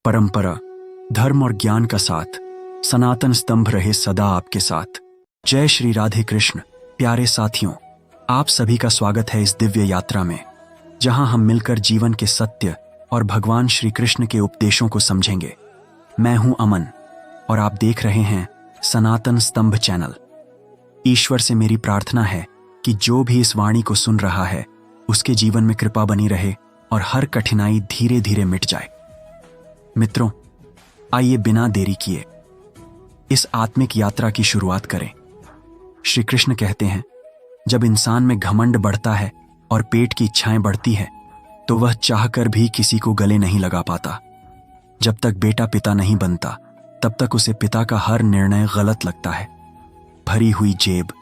परंपरा, धर्म और ज्ञान का साथ, सनातन स्तंभ रहे सदा आपके साथ। जय श्री राधे कृष्ण। प्यारे साथियों, आप सभी का स्वागत है इस दिव्य यात्रा में, जहां हम मिलकर जीवन के सत्य और भगवान श्री कृष्ण के उपदेशों को समझेंगे। मैं हूं अमन और आप देख रहे हैं सनातन स्तंभ चैनल। ईश्वर से मेरी प्रार्थना है कि जो भी इस वाणी को सुन रहा है उसके जीवन में कृपा बनी रहे और हर कठिनाई धीरे धीरे मिट जाए। मित्रों, आइए बिना देरी किए इस आत्मिक यात्रा की शुरुआत करें। श्री कृष्ण कहते हैं, जब इंसान में घमंड बढ़ता है और पेट की इच्छाएं बढ़ती है तो वह चाहकर भी किसी को गले नहीं लगा पाता। जब तक बेटा पिता नहीं बनता तब तक उसे पिता का हर निर्णय गलत लगता है। भरी हुई जेब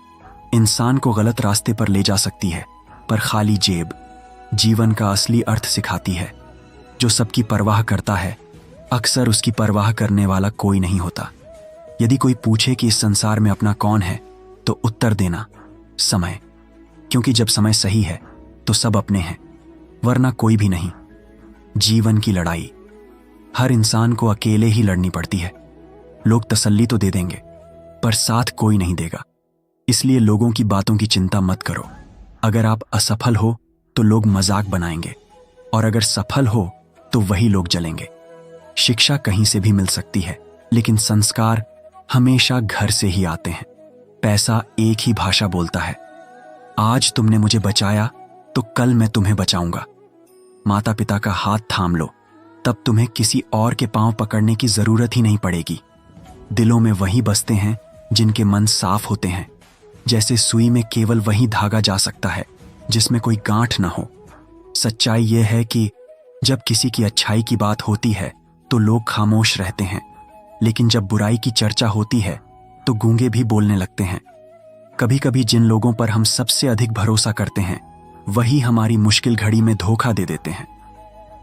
इंसान को गलत रास्ते पर ले जा सकती है, पर खाली जेब जीवन का असली अर्थ सिखाती है। जो सबकी परवाह करता है, अक्सर उसकी परवाह करने वाला कोई नहीं होता। यदि कोई पूछे कि इस संसार में अपना कौन है, तो उत्तर देना समय, क्योंकि जब समय सही है तो सब अपने हैं, वरना कोई भी नहीं। जीवन की लड़ाई हर इंसान को अकेले ही लड़नी पड़ती है। लोग तसल्ली तो दे देंगे, पर साथ कोई नहीं देगा। इसलिए लोगों की बातों की चिंता मत करो। अगर आप असफल हो तो लोग मजाक बनाएंगे, और अगर सफल हो तो वही लोग जलेंगे। शिक्षा कहीं से भी मिल सकती है, लेकिन संस्कार हमेशा घर से ही आते हैं। पैसा एक ही भाषा बोलता है। आज तुमने मुझे बचाया तो कल मैं तुम्हें बचाऊंगा। माता पिता का हाथ थाम लो, तब तुम्हें किसी और के पांव पकड़ने की जरूरत ही नहीं पड़ेगी। दिलों में वही बसते हैं जिनके मन साफ होते हैं। जैसे सुई में केवल वही धागा जा सकता है जिसमें कोई गांठ ना हो। सच्चाई यह है कि जब किसी की अच्छाई की बात होती है तो लोग खामोश रहते हैं, लेकिन जब बुराई की चर्चा होती है तो गूंगे भी बोलने लगते हैं। कभी कभी जिन लोगों पर हम सबसे अधिक भरोसा करते हैं वही हमारी मुश्किल घड़ी में धोखा दे देते हैं।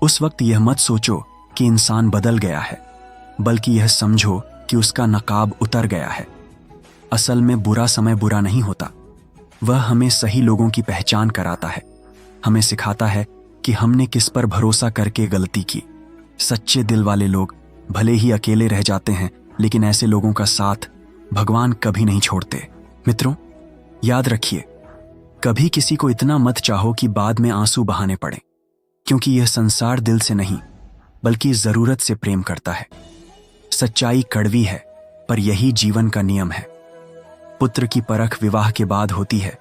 उस वक्त यह मत सोचो कि इंसान बदल गया है, बल्कि यह समझो कि उसका नकाब उतर गया है। असल में बुरा समय बुरा नहीं होता, वह हमें सही लोगों की पहचान कराता है। हमें सिखाता है कि हमने किस पर भरोसा करके गलती की। सच्चे दिल वाले लोग भले ही अकेले रह जाते हैं, लेकिन ऐसे लोगों का साथ भगवान कभी नहीं छोड़ते। मित्रों, याद रखिए, कभी किसी को इतना मत चाहो कि बाद में आंसू बहाने पड़े, क्योंकि यह संसार दिल से नहीं बल्कि जरूरत से प्रेम करता है। सच्चाई कड़वी है, पर यही जीवन का नियम है। पुत्र की परख विवाह के बाद होती है,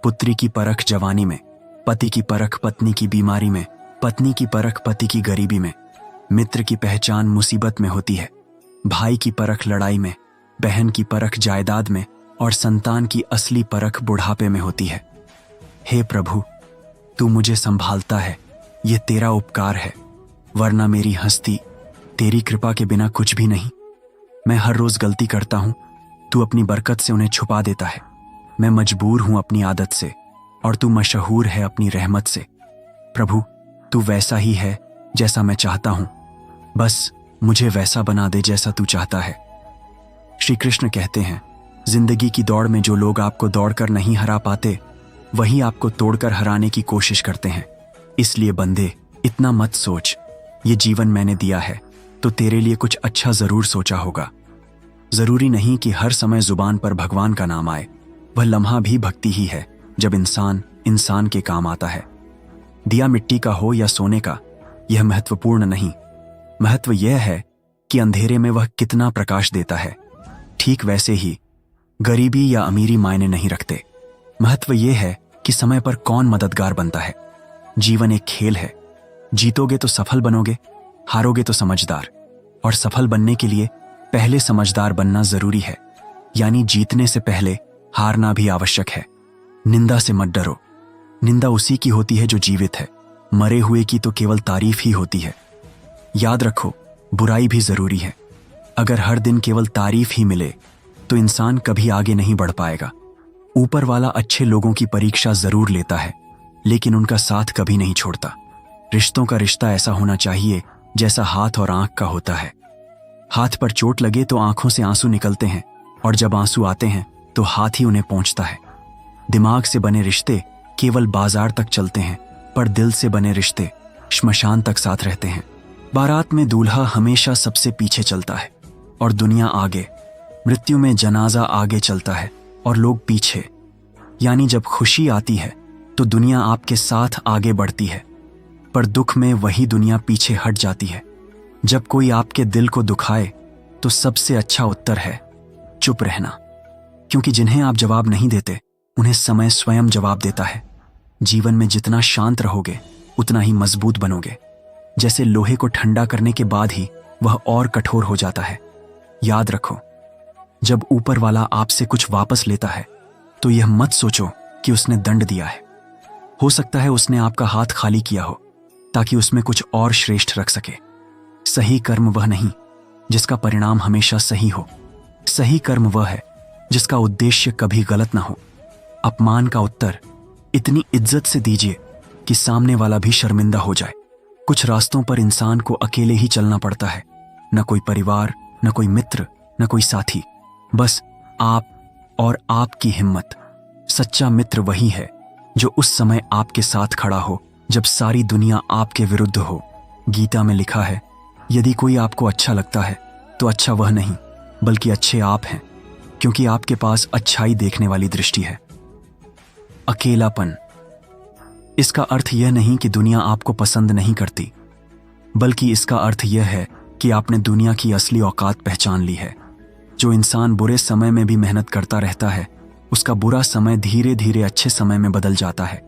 पुत्री की परख जवानी में, पति की परख पत्नी की बीमारी में, पत्नी की परख पति की गरीबी में, मित्र की पहचान मुसीबत में होती है, भाई की परख लड़ाई में, बहन की परख जायदाद में, और संतान की असली परख बुढ़ापे में होती है। हे प्रभु, तू मुझे संभालता है, यह तेरा उपकार है, वरना मेरी हस्ती तेरी कृपा के बिना कुछ भी नहीं। मैं हर रोज गलती करता हूं, तू अपनी बरकत से उन्हें छुपा देता है। मैं मजबूर हूं अपनी आदत से, और तू मशहूर है अपनी रहमत से। प्रभु, तू वैसा ही है जैसा मैं चाहता हूं, बस मुझे वैसा बना दे जैसा तू चाहता है। श्री कृष्ण कहते हैं, जिंदगी की दौड़ में जो लोग आपको दौड़कर नहीं हरा पाते, वही आपको तोड़कर हराने की कोशिश करते हैं। इसलिए बंदे, इतना मत सोच, ये जीवन मैंने दिया है तो तेरे लिए कुछ अच्छा जरूर सोचा होगा। जरूरी नहीं कि हर समय जुबान पर भगवान का नाम आए। वह लम्हा भी भक्ति ही है जब इंसान इंसान के काम आता है। दिया मिट्टी का हो या सोने का, यह महत्वपूर्ण नहीं। महत्व यह है कि अंधेरे में वह कितना प्रकाश देता है। ठीक वैसे ही गरीबी या अमीरी मायने नहीं रखते। महत्व यह है कि समय पर कौन मददगार बनता है। जीवन एक खेल है, जीतोगे तो सफल बनोगे, हारोगे तो समझदार। और सफल बनने के लिए पहले समझदार बनना जरूरी है, यानी जीतने से पहले हारना भी आवश्यक है। निंदा से मत डरो, निंदा उसी की होती है जो जीवित है, मरे हुए की तो केवल तारीफ ही होती है। याद रखो, बुराई भी जरूरी है। अगर हर दिन केवल तारीफ ही मिले तो इंसान कभी आगे नहीं बढ़ पाएगा। ऊपर वाला अच्छे लोगों की परीक्षा जरूर लेता है, लेकिन उनका साथ कभी नहीं छोड़ता। रिश्तों का रिश्ता ऐसा होना चाहिए जैसा हाथ और आंख का होता है। हाथ पर चोट लगे तो आंखों से आंसू निकलते हैं, और जब आंसू आते हैं तो हाथ ही उन्हें पहुंचता है। दिमाग से बने रिश्ते केवल बाजार तक चलते हैं, पर दिल से बने रिश्ते श्मशान तक साथ रहते हैं। बारात में दूल्हा हमेशा सबसे पीछे चलता है और दुनिया आगे। मृत्यु में जनाजा आगे चलता है और लोग पीछे। यानी जब खुशी आती है तो दुनिया आपके साथ आगे बढ़ती है, पर दुख में वही दुनिया पीछे हट जाती है। जब कोई आपके दिल को दुखाए तो सबसे अच्छा उत्तर है चुप रहना, क्योंकि जिन्हें आप जवाब नहीं देते उन्हें समय स्वयं जवाब देता है। जीवन में जितना शांत रहोगे उतना ही मजबूत बनोगे। जैसे लोहे को ठंडा करने के बाद ही वह और कठोर हो जाता है। याद रखो, जब ऊपर वाला आपसे कुछ वापस लेता है तो यह मत सोचो कि उसने दंड दिया है। हो सकता है उसने आपका हाथ खाली किया हो ताकि उसमें कुछ और श्रेष्ठ रख सके। सही कर्म वह नहीं जिसका परिणाम हमेशा सही हो। सही कर्म वह है जिसका उद्देश्य कभी गलत ना हो। अपमान का उत्तर इतनी इज्जत से दीजिए कि सामने वाला भी शर्मिंदा हो जाए। कुछ रास्तों पर इंसान को अकेले ही चलना पड़ता है। न कोई परिवार, न कोई मित्र, न कोई साथी, बस आप और आपकी हिम्मत। सच्चा मित्र वही है जो उस समय आपके साथ खड़ा हो जब सारी दुनिया आपके विरुद्ध हो। गीता में लिखा है, यदि कोई आपको अच्छा लगता है तो अच्छा वह नहीं बल्कि अच्छे आप हैं, क्योंकि आपके पास अच्छाई देखने वाली दृष्टि है। अकेलापन, इसका अर्थ यह नहीं कि दुनिया आपको पसंद नहीं करती, बल्कि इसका अर्थ यह है कि आपने दुनिया की असली औकात पहचान ली है। जो इंसान बुरे समय में भी मेहनत करता रहता है, उसका बुरा समय धीरे धीरे अच्छे समय में बदल जाता है।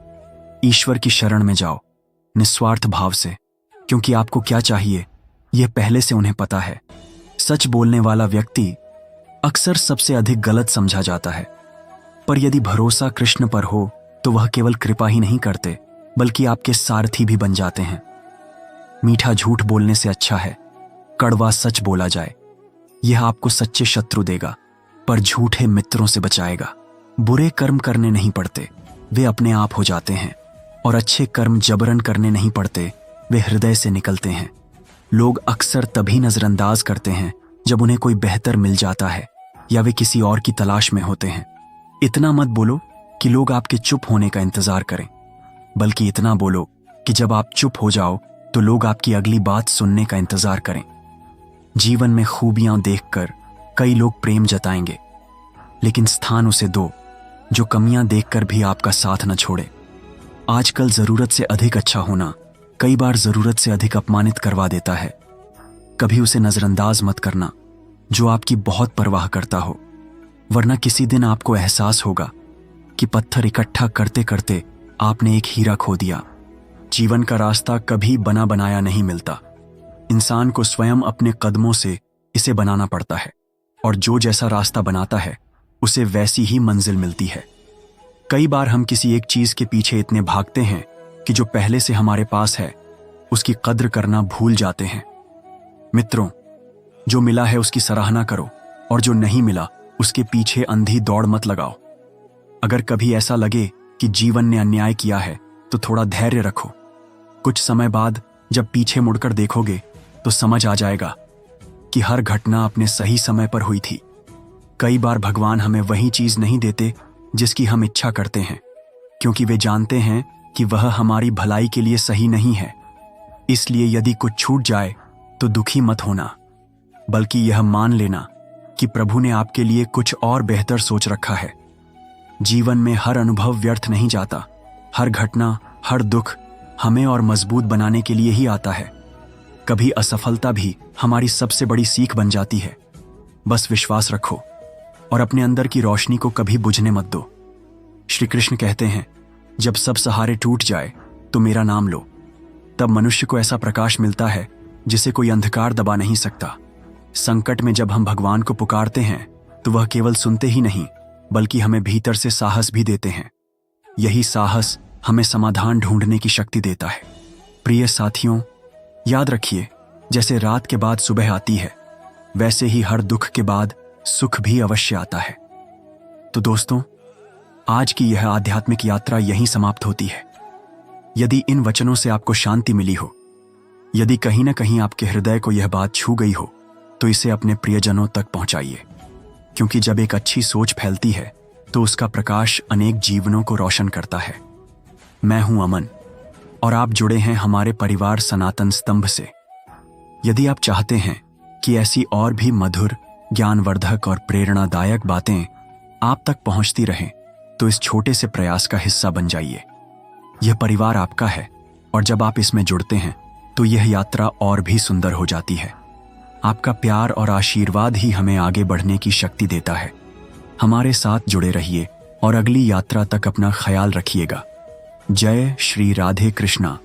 ईश्वर की शरण में जाओ निस्वार्थ भाव से, क्योंकि आपको क्या चाहिए यह पहले से उन्हें पता है। सच बोलने वाला व्यक्ति अक्सर सबसे अधिक गलत समझा जाता है, पर यदि भरोसा कृष्ण पर हो तो वह केवल कृपा ही नहीं करते बल्कि आपके सारथी भी बन जाते हैं। मीठा झूठ बोलने से अच्छा है कड़वा सच बोला जाए। यह आपको सच्चे शत्रु देगा पर झूठे मित्रों से बचाएगा। बुरे कर्म करने नहीं पड़ते, वे अपने आप हो जाते हैं, और अच्छे कर्म जबरन करने नहीं पड़ते, वे हृदय से निकलते हैं। लोग अक्सर तभी नजरअंदाज करते हैं जब उन्हें कोई बेहतर मिल जाता है या वे किसी और की तलाश में होते हैं। इतना मत बोलो कि लोग आपके चुप होने का इंतजार करें, बल्कि इतना बोलो कि जब आप चुप हो जाओ तो लोग आपकी अगली बात सुनने का इंतजार करें। जीवन में खूबियां देखकर कई लोग प्रेम जताएंगे, लेकिन स्थान उसे दो जो कमियां देखकर भी आपका साथ न छोड़े। आजकल जरूरत से अधिक अच्छा होना कई बार जरूरत से अधिक अपमानित करवा देता है। कभी उसे नजरअंदाज मत करना जो आपकी बहुत परवाह करता हो, वरना किसी दिन आपको एहसास होगा कि पत्थर इकट्ठा करते करते आपने एक हीरा खो दिया। जीवन का रास्ता कभी बना बनाया नहीं मिलता, इंसान को स्वयं अपने कदमों से इसे बनाना पड़ता है, और जो जैसा रास्ता बनाता है उसे वैसी ही मंजिल मिलती है। कई बार हम किसी एक चीज के पीछे इतने भागते हैं कि जो पहले से हमारे पास है उसकी कद्र करना भूल जाते हैं। मित्रों, जो मिला है उसकी सराहना करो, और जो नहीं मिला उसके पीछे अंधी दौड़ मत लगाओ। अगर कभी ऐसा लगे कि जीवन ने अन्याय किया है तो थोड़ा धैर्य रखो। कुछ समय बाद जब पीछे मुड़कर देखोगे तो समझ आ जाएगा कि हर घटना अपने सही समय पर हुई थी। कई बार भगवान हमें वही चीज नहीं देते जिसकी हम इच्छा करते हैं, क्योंकि वे जानते हैं कि वह हमारी भलाई के लिए सही नहीं है। इसलिए यदि कुछ छूट जाए तो दुखी मत होना, बल्कि यह मान लेना कि प्रभु ने आपके लिए कुछ और बेहतर सोच रखा है। जीवन में हर अनुभव व्यर्थ नहीं जाता। हर घटना, हर दुख हमें और मजबूत बनाने के लिए ही आता है। कभी असफलता भी हमारी सबसे बड़ी सीख बन जाती है। बस विश्वास रखो और अपने अंदर की रोशनी को कभी बुझने मत दो। श्री कृष्ण कहते हैं, जब सब सहारे टूट जाए तो मेरा नाम लो। तब मनुष्य को ऐसा प्रकाश मिलता है जिसे कोई अंधकार दबा नहीं सकता। संकट में जब हम भगवान को पुकारते हैं तो वह केवल सुनते ही नहीं बल्कि हमें भीतर से साहस भी देते हैं। यही साहस हमें समाधान ढूंढने की शक्ति देता है। प्रिय साथियों, याद रखिए, जैसे रात के बाद सुबह आती है वैसे ही हर दुख के बाद सुख भी अवश्य आता है। तो दोस्तों, आज की यह आध्यात्मिक यात्रा यहीं समाप्त होती है। यदि इन वचनों से आपको शांति मिली हो, यदि कहीं ना कहीं आपके हृदय को यह बात छू गई हो, तो इसे अपने प्रियजनों तक पहुंचाइए, क्योंकि जब एक अच्छी सोच फैलती है तो उसका प्रकाश अनेक जीवनों को रोशन करता है। मैं हूं अमन और आप जुड़े हैं हमारे परिवार सनातन स्तंभ से। यदि आप चाहते हैं कि ऐसी और भी मधुर, ज्ञानवर्धक और प्रेरणादायक बातें आप तक पहुंचती रहें, तो इस छोटे से प्रयास का हिस्सा बन जाइए। यह परिवार आपका है और जब आप इसमें जुड़ते हैं तो यह यात्रा और भी सुंदर हो जाती है। आपका प्यार और आशीर्वाद ही हमें आगे बढ़ने की शक्ति देता है। हमारे साथ जुड़े रहिए और अगली यात्रा तक अपना ख्याल रखिएगा। जय श्री राधे कृष्णा।